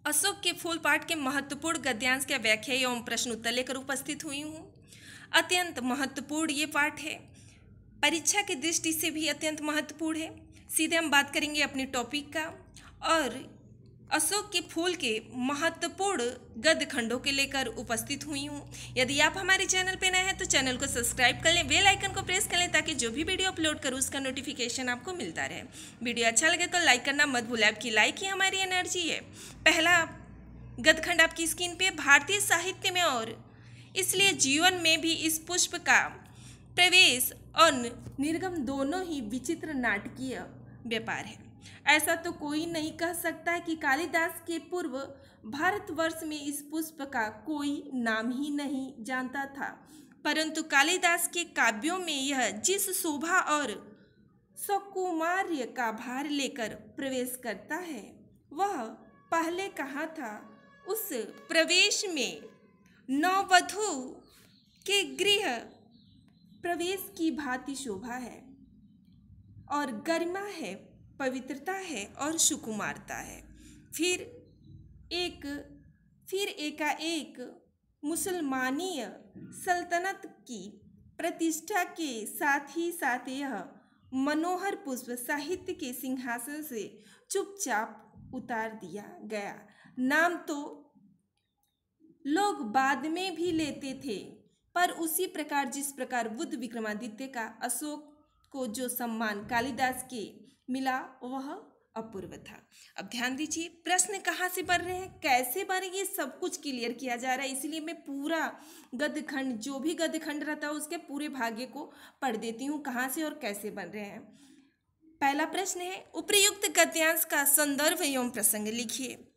अशोक के फूल पाठ के महत्वपूर्ण गद्यांश का व्याख्या एवं प्रश्न उत्तर लेकर उपस्थित हुई हूँ। अत्यंत महत्वपूर्ण ये पाठ है, परीक्षा की दृष्टि से भी अत्यंत महत्वपूर्ण है। सीधे हम बात करेंगे अपने टॉपिक का और अशोक के फूल के महत्वपूर्ण गद्य खंडों के लेकर उपस्थित हुई हूँ। यदि आप हमारे चैनल पर नए हैं तो चैनल को सब्सक्राइब कर लें, बेल आइकन को प्रेस कर लें ताकि जो भी वीडियो अपलोड करूँ उसका नोटिफिकेशन आपको मिलता रहे। वीडियो अच्छा लगे तो लाइक करना मत भूलें, आपकी लाइक ही हमारी एनर्जी है। पहला गद्य खंड आपकी स्क्रीन पे, भारतीय साहित्य में और इसलिए जीवन में भी इस पुष्प का प्रवेश और निर्गम दोनों ही विचित्र नाटकीय व्यापार है। ऐसा तो कोई नहीं कह सकता है कि कालिदास के पूर्व भारतवर्ष में इस पुष्प का कोई नाम ही नहीं जानता था, परंतु कालिदास के काव्यों में यह जिस शोभा और सौकुमार्य का भार लेकर प्रवेश करता है वह पहले कहा था। उस प्रवेश में नववधू के गृह प्रवेश की भांति शोभा है और गरिमा है, पवित्रता है और सुकुमारता है। फिर एकाएक मुसलमानीय सल्तनत की प्रतिष्ठा के साथ ही साथ यह मनोहर पुष्प साहित्य के सिंहासन से चुपचाप उतार दिया गया। नाम तो लोग बाद में भी लेते थे, पर उसी प्रकार जिस प्रकार बुद्ध विक्रमादित्य का अशोक को जो सम्मान कालिदास के मिला वह अपूर्व था। अब ध्यान दीजिए, प्रश्न कहाँ से बन रहे हैं, कैसे बन रहे हैं, ये सब कुछ क्लियर किया जा रहा है। इसलिए मैं पूरा गद्य खंड, जो भी गद्य खंड रहता है उसके पूरे भाग्य को पढ़ देती हूँ, कहाँ से और कैसे बन रहे हैं। पहला प्रश्न है, उपर्युक्त गद्यांश का संदर्भ एवं प्रसंग लिखिए।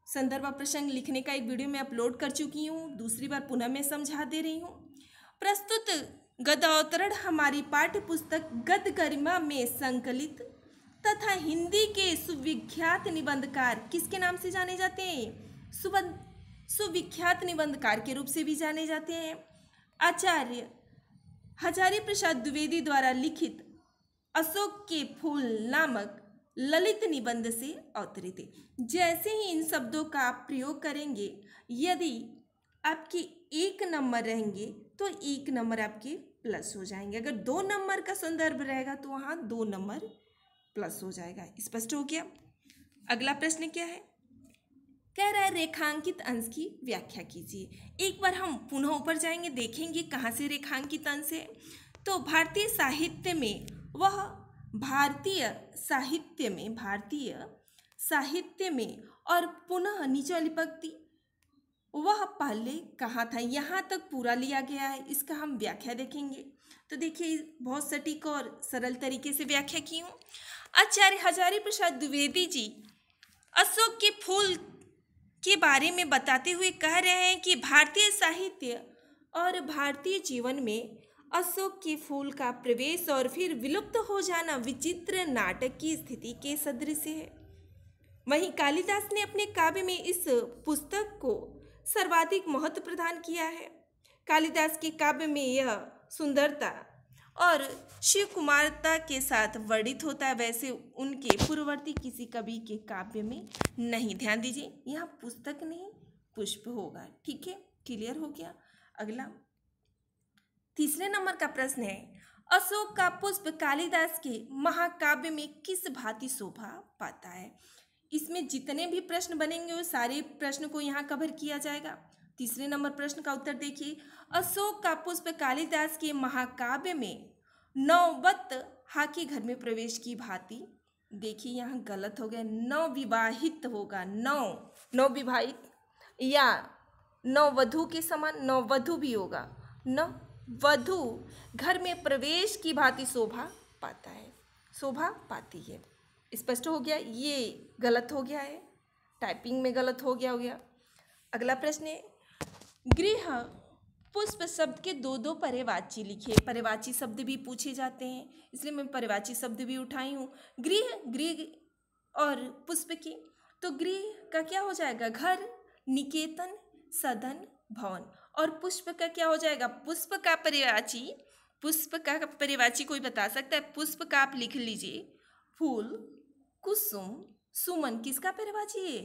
संदर्भ प्रसंग लिखने का एक वीडियो मैं अपलोड कर चुकी हूँ, दूसरी बार पुनः मैं समझा दे रही हूँ। प्रस्तुत गद्य अवतरण हमारी पाठ्य पुस्तक गद्य गरिमा में संकलित तथा हिंदी के सुविख्यात निबंधकार किसके नाम से जाने जाते हैं? सुविख्यात निबंधकार के रूप से भी जाने जाते हैं, आचार्य हजारी प्रसाद द्विवेदी द्वारा लिखित अशोक के फूल नामक ललित निबंध से अवतरित है। जैसे ही इन शब्दों का आप प्रयोग करेंगे, यदि आपके 1 नंबर रहेंगे तो 1 नंबर आपके प्लस हो जाएंगे। अगर 2 नंबर का संदर्भ रहेगा तो वहाँ 2 नंबर प्लस हो जाएगा। स्पष्ट हो गया। अगला प्रश्न क्या है, कह रहा है रेखांकित अंश की व्याख्या कीजिए। एक बार हम पुनः ऊपर जाएंगे, देखेंगे कहाँ से रेखांकित अंश है। तो भारतीय साहित्य में और पुनः नीचे वाली पंक्ति वह पहले कहाँ था, यहाँ तक पूरा लिया गया है। इसका हम व्याख्या देखेंगे तो देखिए बहुत सटीक और सरल तरीके से व्याख्या की हूँ। आचार्य हजारी प्रसाद द्विवेदी जी अशोक के फूल के बारे में बताते हुए कह रहे हैं कि भारतीय साहित्य और भारतीय जीवन में अशोक के फूल का प्रवेश और फिर विलुप्त हो जाना विचित्र नाटक की स्थिति के सदृश है। वहीं कालिदास ने अपने काव्य में इस पुस्तक को सर्वाधिक महत्व प्रदान किया है। कालिदास के काव्य में यह सुंदरता और शिव कुमारता के साथ वर्णित होता है, वैसे उनके पूर्ववर्ती किसी कवि के काव्य में नहीं। ध्यान दीजिए, यहाँ पुस्तक नहीं पुष्प होगा। ठीक है, क्लियर हो गया। अगला तीसरे नंबर का प्रश्न है, अशोक का पुष्प कालिदास के महाकाव्य में किस भांति शोभा पाता है। इसमें जितने भी प्रश्न बनेंगे वो सारे प्रश्न को यहाँ कवर किया जाएगा। तीसरे नंबर प्रश्न का उत्तर देखिए, अशोक का पुष्प कालिदास के महाकाव्य में नववत हाके घर में प्रवेश की भांति। देखिए यहाँ गलत हो गया, नवविवाहित होगा, नवविवाहित या नववधू के समान नववधू भी होगा। नववधू घर में प्रवेश की भांति शोभा पाता है, शोभा पाती है। स्पष्ट हो गया, ये गलत हो गया है, टाइपिंग में गलत हो गया। अगला प्रश्न है, गृह पुष्प शब्द के 2 पर्यायवाची लिखिए। पर्यायवाची शब्द भी पूछे जाते हैं, इसलिए मैं पर्यायवाची शब्द भी उठाई हूँ। गृह और पुष्प की, तो गृह का क्या हो जाएगा, घर, निकेतन, सदन, भवन। और पुष्प का क्या हो जाएगा, पुष्प का पर्यायवाची कोई बता सकता है? पुष्प का आप लिख लीजिए, फूल, कुसुम, सुमन किसका पर्यायवाची है?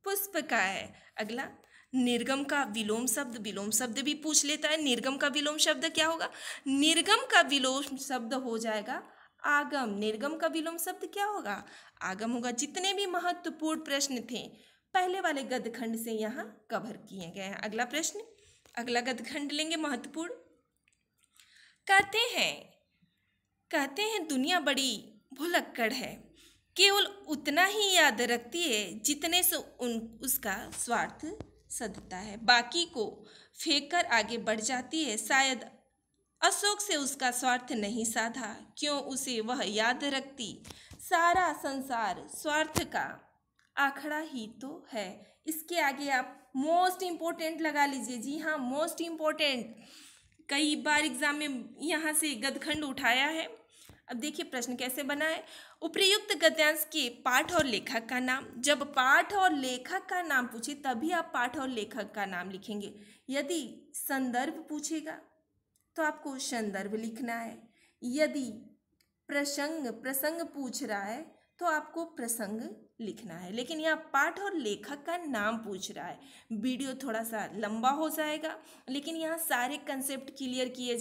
पुष्प का है। अगला, निर्गम का विलोम शब्द भी पूछ लेता है। निर्गम का विलोम शब्द क्या होगा? निर्गम का विलोम शब्द हो जाएगा आगम। निर्गम का विलोम शब्द क्या होगा? आगम होगा। जितने भी महत्वपूर्ण प्रश्न थे पहले वाले गद्यखंड से यहाँ कवर किए गए हैं। अगला प्रश्न, अगला गद्यखंड लेंगे महत्वपूर्ण। कहते हैं दुनिया बड़ी भुलक्कड़ है, केवल उतना ही याद रखती है जितने से उसका स्वार्थ सधता है, बाकी को फेंक कर आगे बढ़ जाती है। शायद अशोक से उसका स्वार्थ नहीं साधा, क्यों उसे वह याद रखती। सारा संसार स्वार्थ का आखड़ा ही तो है। इसके आगे आप मोस्ट इम्पोर्टेंट लगा लीजिए। जी हाँ, मोस्ट इम्पोर्टेंट, कई बार एग्जाम में यहाँ से गद्यखंड उठाया है। अब देखिए प्रश्न कैसे बना है। उपर्युक्त गद्यांश के पाठ और लेखक का नाम। जब पाठ और लेखक का नाम पूछे तभी आप पाठ और लेखक का नाम लिखेंगे। यदि संदर्भ पूछेगा तो आपको संदर्भ लिखना है। यदि प्रसंग पूछ रहा है तो आपको प्रसंग लिखना है। लेकिन यहाँ पाठ और लेखक का नाम पूछ रहा है। वीडियो थोड़ा सा लंबा हो जाएगा, लेकिन यहाँ सारे कंसेप्ट क्लियर किए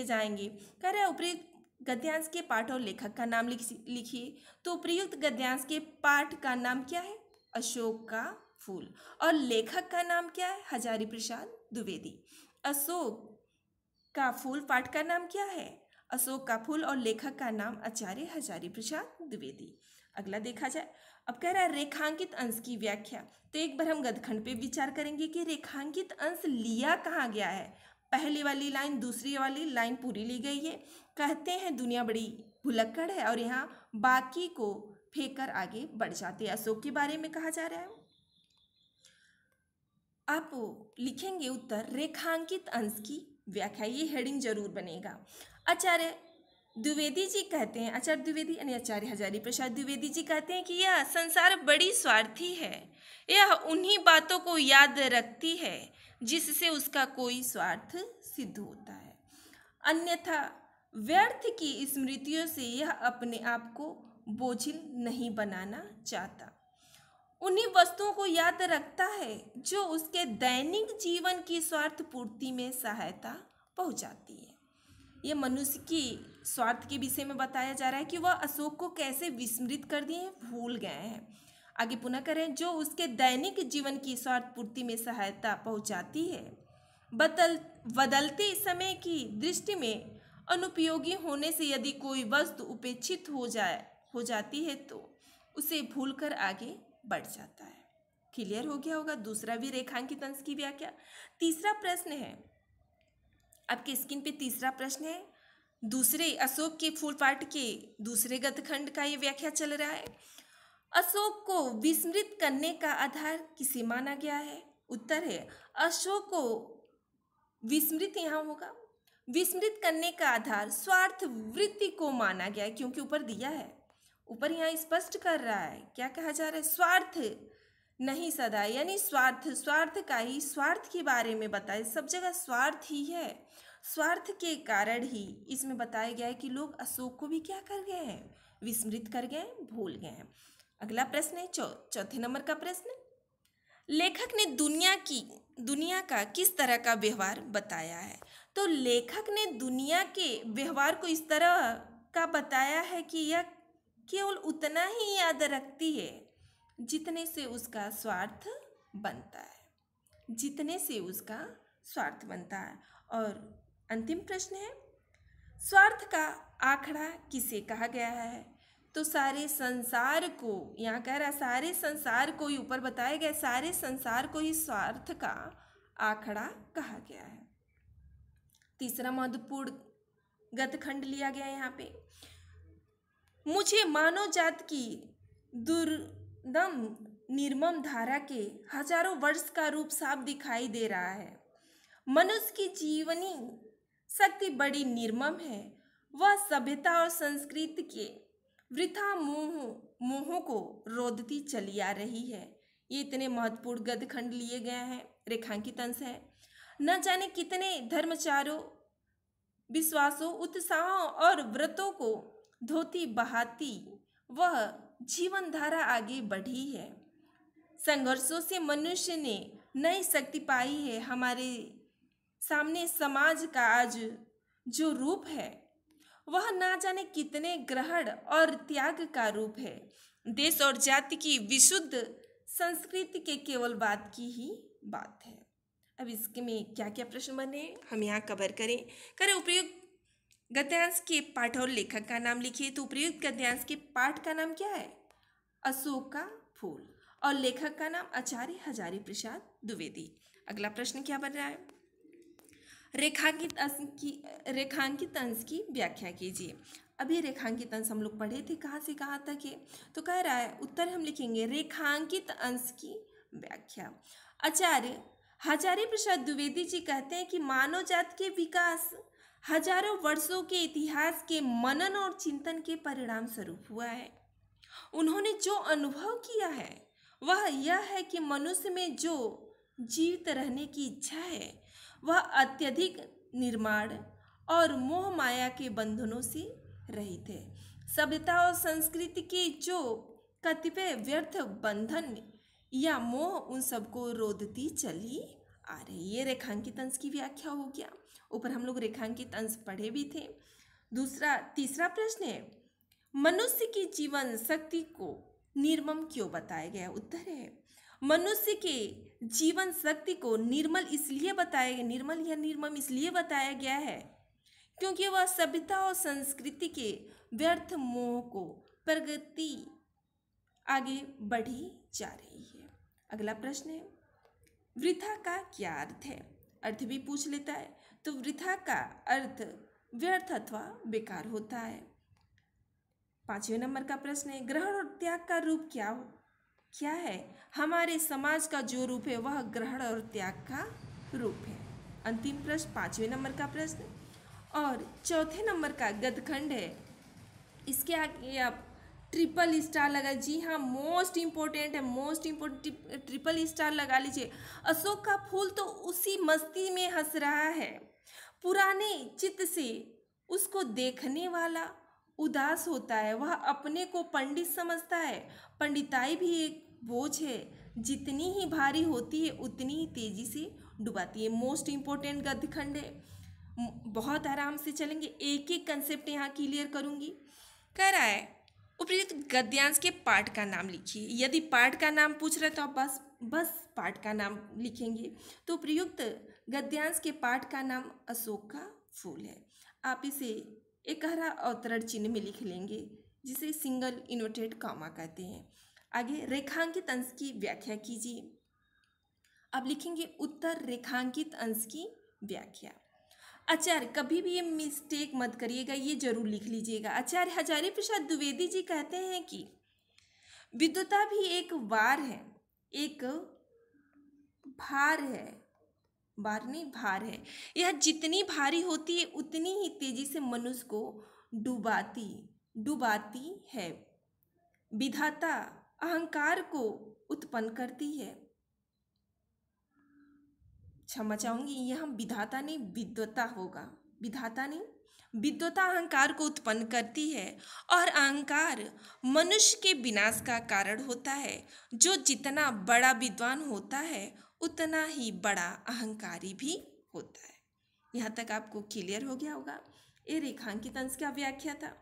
जाएंगे। कह रहा है उपयुक्त गद्यांश के पाठ और लेखक का नाम लिखिए। तो उपयुक्त गद्यांश के पाठ का नाम क्या है? अशोक का फूल। और लेखक का नाम क्या है? हजारी प्रसाद द्विवेदी। अशोक का फूल पाठ का नाम क्या है? अशोक का फूल। और लेखक का नाम आचार्य हजारी प्रसाद द्विवेदी। अगला देखा जाए। अब कह रहा है रेखांकित अंश की व्याख्या। तो एक बार हम गद्यखंड पे विचार करेंगे कि रेखांकित अंश लिया कहाँ गया है। पहली वाली लाइन, दूसरी वाली लाइन पूरी ली गई है। कहते हैं दुनिया बड़ी भुलक्कड़ है, और यहाँ बाकी को फेंक कर आगे बढ़ जाते हैं। अशोक के बारे में कहा जा रहा है। आप लिखेंगे उत्तर रेखांकित अंश की व्याख्या। ये हेडिंग जरूर बनेगा। आचार्य द्विवेदी जी कहते हैं, आचार्य द्विवेदी यानी आचार्य हजारी प्रसाद द्विवेदी जी कहते हैं कि यह संसार बड़ी स्वार्थी है। यह उन्हीं बातों को याद रखती है जिससे उसका कोई स्वार्थ सिद्ध होता है, अन्यथा व्यर्थ की स्मृतियों से यह अपने आप को बोझिल नहीं बनाना चाहता। उन्हीं वस्तुओं को याद रखता है जो उसके दैनिक जीवन की स्वार्थ पूर्ति में सहायता पहुंचाती है। ये मनुष्य की स्वार्थ के विषय में बताया जा रहा है कि वह अशोक को कैसे विस्मृत कर दिए, भूल गए हैं। आगे पुनः करें, जो उसके दैनिक जीवन की स्वार्थ पूर्ति में सहायता पहुंचाती है। बदलते समय की दृष्टि में अनुपयोगी होने से यदि कोई वस्तु उपेक्षित हो जाती है तो उसे भूलकर आगे बढ़ जाता है। क्लियर हो गया होगा। दूसरा भी रेखांकित अंश की व्याख्या। तीसरा प्रश्न है, आपके स्क्रीन पे तीसरा प्रश्न है। दूसरे अशोक के फूल पाठ के दूसरे गद्यखंड का ये व्याख्या चल रहा है। अशोक को विस्मृत करने का आधार किसे माना गया है? उत्तर है अशोक को विस्मृत यहाँ होगा। विस्मृत करने का आधार स्वार्थ वृत्ति को माना गया है, क्योंकि ऊपर दिया है। ऊपर यहाँ स्पष्ट कर रहा है, क्या कहा जा रहा है? स्वार्थ नहीं सदा, यानी स्वार्थ का ही, स्वार्थ के बारे में बताए। सब जगह स्वार्थ ही है। स्वार्थ के कारण ही इसमें बताया गया है कि लोग अशोक को भी क्या कर गए हैं? विस्मृत कर गए, भूल गए हैं। अगला प्रश्न है चौथे नंबर का प्रश्न। लेखक ने दुनिया का किस तरह का व्यवहार बताया है? तो लेखक ने दुनिया के व्यवहार को इस तरह का बताया है कि यह केवल उतना ही याद रखती है जितने से उसका स्वार्थ बनता है। जितने से उसका स्वार्थ बनता है। और अंतिम प्रश्न है, स्वार्थ का आखड़ा किसे कहा गया है? तो सारे संसार को, यहाँ कह रहा है सारे संसार को ही, ऊपर बताया गया सारे संसार को ही स्वार्थ का आखड़ा कहा गया है। तीसरा महत्वपूर्ण गद्यखंड लिया गया है यहाँ पे। मुझे मानव जात की दुर्दम निर्मम धारा के हजारों वर्ष का रूप साफ दिखाई दे रहा है। मनुष्य की जीवनी शक्ति बड़ी निर्मम है। वह सभ्यता और संस्कृति के वृथा मोहों को रोधती चली आ रही है। ये इतने महत्वपूर्ण गद्यखंड लिए गए हैं, रेखांकित अंश है। न जाने कितने धर्माचारों, विश्वासों, उत्साहों और व्रतों को धोती बहाती वह जीवन धारा आगे बढ़ी है। संघर्षों से मनुष्य ने नई शक्ति पाई है। हमारे सामने समाज का आज जो रूप है वह ना जाने कितने ग्रहण और त्याग का रूप है। देश और जाति की विशुद्ध संस्कृति के केवल बात की ही बात है। अब इसके में क्या क्या प्रश्न बने हम यहाँ कवर करें। उपयुक्त गद्यांश के पाठ और लेखक का नाम लिखिए। तो उपयुक्त गद्यांश के पाठ का नाम क्या है? अशोक का फूल। और लेखक का नाम आचार्य हजारी प्रसाद द्विवेदी। अगला प्रश्न क्या बन रहा है? रेखांकित अंश की व्याख्या कीजिए। अभी रेखांकित अंश हम लोग पढ़े थे, कहाँ से कहाँ तक है? तो कह रहा है उत्तर हम लिखेंगे रेखांकित अंश की व्याख्या। आचार्य हजारी प्रसाद द्विवेदी जी कहते हैं कि मानव जाति के विकास हजारों वर्षों के इतिहास के मनन और चिंतन के परिणाम स्वरूप हुआ है। उन्होंने जो अनुभव किया है वह यह है कि मनुष्य में जो जीवित रहने की इच्छा है वह अत्यधिक निर्माण और मोह माया के बंधनों से रहित है। सभ्यता और संस्कृति के जो कतिपय व्यर्थ बंधन या मोह उन सबको रोधती चली आ रही। ये रेखांकित अंश की व्याख्या हो गया। ऊपर हम लोग रेखांकित अंश पढ़े भी थे। तीसरा प्रश्न है मनुष्य की जीवन शक्ति को निर्मम क्यों बताया गया? उत्तर है मनुष्य के जीवन शक्ति को निर्मल या निर्मम इसलिए बताया गया है क्योंकि वह सभ्यता और संस्कृति के व्यर्थ मोह को प्रगति आगे बढ़ी जा रही है। अगला प्रश्न है वृथा का क्या अर्थ है? अर्थ भी पूछ लेता है। तो वृथा का अर्थ व्यर्थ अथवा बेकार होता है। 5वें नंबर का प्रश्न है ग्रहण और त्याग का रूप क्या है? हमारे समाज का जो रूप है वह ग्रहण और त्याग का रूप है। अंतिम प्रश्न 5वें नंबर का प्रश्न और चौथे नंबर का गद्यखंड है। इसके आगे आप ट्रिपल स्टार लगा। जी हाँ, मोस्ट इम्पोर्टेंट है, ट्रिपल स्टार लगा लीजिए। अशोक का फूल तो उसी मस्ती में हंस रहा है। पुराने चित्त से उसको देखने वाला उदास होता है। वह अपने को पंडित समझता है। पंडिताई भी एक बोझ है, जितनी ही भारी होती है उतनी ही तेजी से डुबाती है। मोस्ट इम्पोर्टेंट गद्यखंड है, बहुत आराम से चलेंगे। एक एक कंसेप्ट यहाँ क्लियर करूँगी। कह रहा है उपयुक्त गद्यांश के पाठ का नाम लिखिए। यदि पाठ का नाम पूछ रहे तो आप बस पाठ का नाम लिखेंगे। तो उपयुक्त गद्यांश के पाठ का नाम अशोक का फूल है। आप इसे एक हरा अवतरण चिन्ह में लिख लेंगे जिसे सिंगल इन्वर्टेड कॉमा कहते हैं। आगे रेखांकित अंश की व्याख्या कीजिए। अब लिखेंगे उत्तर रेखांकित अंश की व्याख्या। आचार्य कभी भी ये मिस्टेक मत करिएगा, ये जरूर लिख लीजिएगा। आचार्य हजारी प्रसाद द्विवेदी जी कहते हैं कि विद्वता भी एक वार है, एक भार है, बार नहीं भार है। यह जितनी भारी होती है उतनी ही तेजी से मनुष्य को डुबाती है। विधाता अहंकार को उत्पन्न करती है। क्षमा चाहूंगी, यहाँ विधाता नहीं विद्वता होगा। विधाता नहीं विद्वता अहंकार को उत्पन्न करती है और अहंकार मनुष्य के विनाश का कारण होता है। जो जितना बड़ा विद्वान होता है उतना ही बड़ा अहंकारी भी होता है। यहाँ तक आपको क्लियर हो गया होगा। ये रेखांकित अंश का व्याख्या था,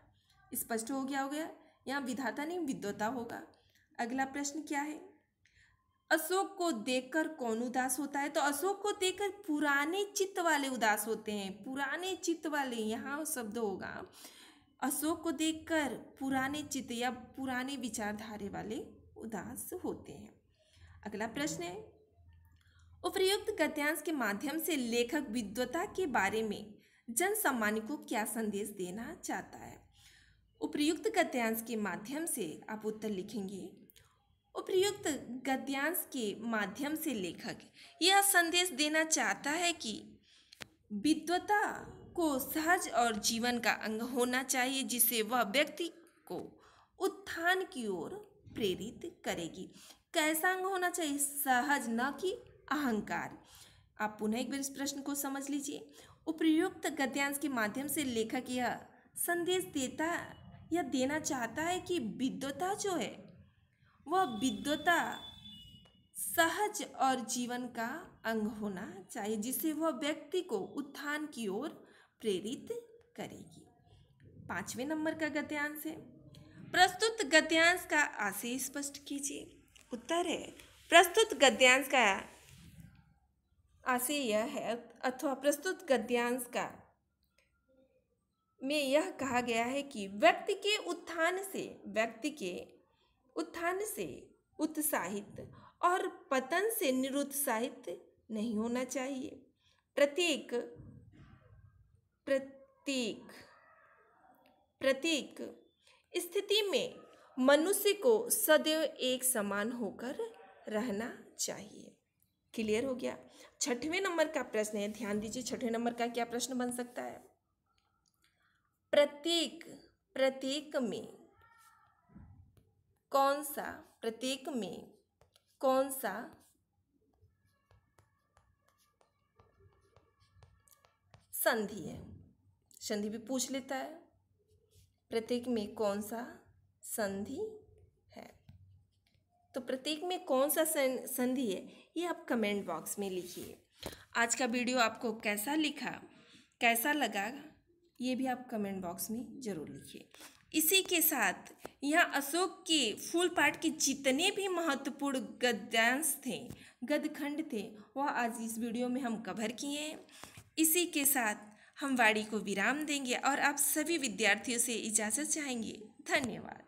स्पष्ट हो गया होगा। यहाँ विधाता नहीं विद्वता होगा। अगला प्रश्न क्या है? अशोक को देखकर कौन उदास होता है? तो अशोक को देखकर पुराने चित्त वाले उदास होते हैं। पुराने चित्त वाले यहाँ शब्द होगा। अशोक को देखकर पुराने चित्त या पुराने विचारधारे वाले उदास होते हैं। अगला प्रश्न है उपयुक्त गद्यांश के माध्यम से लेखक विद्वता के बारे में जन सामान्य को क्या संदेश देना चाहता है? उपयुक्त गद्यांश के माध्यम से आप उत्तर लिखेंगे। उपयुक्त गद्यांश के माध्यम से लेखक यह संदेश देना चाहता है कि विद्वता को सहज और जीवन का अंग होना चाहिए, जिससे वह व्यक्ति को उत्थान की ओर प्रेरित करेगी। कैसा अंग होना चाहिए? सहज, न कि अहंकार। आप पुनः एक बार इस प्रश्न को समझ लीजिए। उपयुक्त गद्यांश के माध्यम से लेखक यह संदेश देता यह देना चाहता है कि विद्वता जो है वह विद्वता सहज और जीवन का अंग होना चाहिए, जिससे वह व्यक्ति को उत्थान की ओर प्रेरित करेगी। 5वें नंबर का गद्यांश है, प्रस्तुत गद्यांश का आशय स्पष्ट कीजिए। उत्तर है, प्रस्तुत गद्यांश का आशय यह है अथवा प्रस्तुत गद्यांश का में यह कहा गया है कि व्यक्ति के उत्थान से उत्साहित और पतन से निरुत्साहित नहीं होना चाहिए। प्रत्येक स्थिति में मनुष्य को सदैव एक समान होकर रहना चाहिए। क्लियर हो गया। 6वें नंबर का प्रश्न है, ध्यान दीजिए 6वें नंबर का क्या प्रश्न बन सकता है। प्रत्येक में कौन सा संधि है। संधि भी पूछ लेता है, प्रत्येक में कौन सा संधि है। तो प्रत्येक में कौन सा संधि है ये आप कमेंट बॉक्स में लिखिए। आज का वीडियो आपको कैसा लगा ये भी आप कमेंट बॉक्स में ज़रूर लिखिए। इसी के साथ यहाँ अशोक के फूल पाठ के जितने भी महत्वपूर्ण गद्यखंड थे वह आज इस वीडियो में हम कवर किए हैं। इसी के साथ हम वाणी को विराम देंगे और आप सभी विद्यार्थियों से इजाज़त चाहेंगे। धन्यवाद।